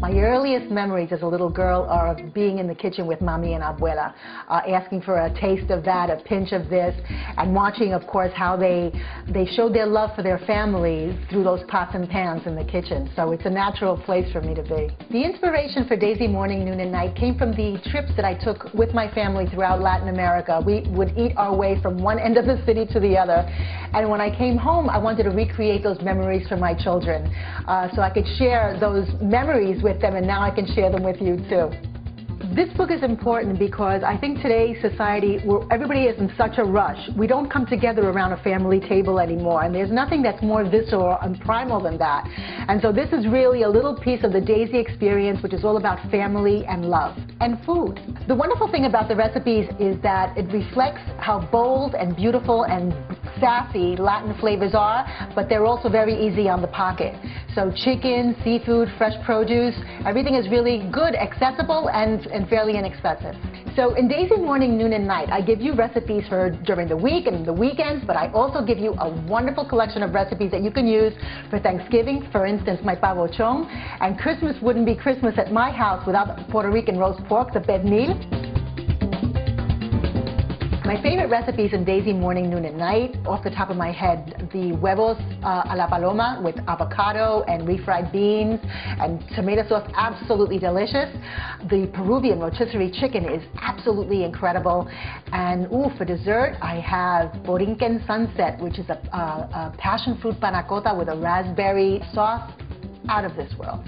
My earliest memories as a little girl are of being in the kitchen with Mami and Abuela, asking for a taste of that, a pinch of this, and watching, of course, how they showed their love for their families through those pots and pans in the kitchen. So it's a natural place for me to be. The inspiration for Daisy Morning, Noon, and Night came from the trips that I took with my family throughout Latin America. We would eat our way from one end of the city to the other. And when I came home, I wanted to recreate those memories for my children, so I could share those memories with them, and now I can share them with you too. This book is important because I think today's society, where everybody is in such a rush, we don't come together around a family table anymore, and there's nothing that's more visceral and primal than that. And so this is really a little piece of the Daisy experience, which is all about family and love and food. The wonderful thing about the recipes is that it reflects how bold and beautiful and sassy Latin flavors are, but they're also very easy on the pocket. So chicken, seafood, fresh produce, everything is really good, accessible, and fairly inexpensive. So in Daisy Morning, Noon, and Night, I give you recipes for during the week and the weekends, but I also give you a wonderful collection of recipes that you can use for Thanksgiving, for instance, my pavo chon, and Christmas wouldn't be Christmas at my house without the Puerto Rican roast pork, the pernil. My favorite recipes in Daisy Morning, Noon, and Night, off the top of my head, the huevos a la paloma with avocado and refried beans and tomato sauce, absolutely delicious. The Peruvian rotisserie chicken is absolutely incredible. And for dessert, I have Borinquen Sunset, which is a passion fruit panna cotta with a raspberry sauce, out of this world.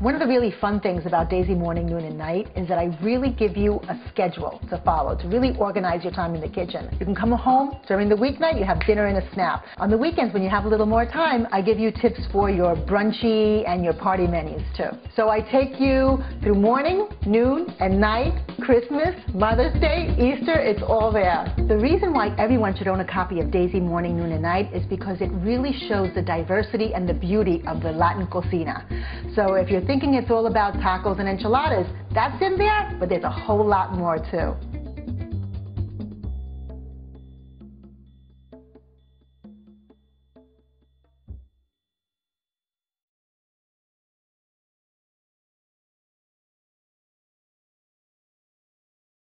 One of the really fun things about Daisy Morning, Noon, and Night is that I really give you a schedule to follow, to really organize your time in the kitchen. You can come home during the weeknight, you have dinner and a snap. On the weekends, when you have a little more time, I give you tips for your brunchy and your party menus too. So I take you through morning, noon, and night, Christmas, Mother's Day, Easter, it's all there. The reason why everyone should own a copy of Daisy Morning, Noon, and Night is because it really shows the diversity and the beauty of the Latin cocina. So if you're thinking it's all about tacos and enchiladas, that's in there, but there's a whole lot more too.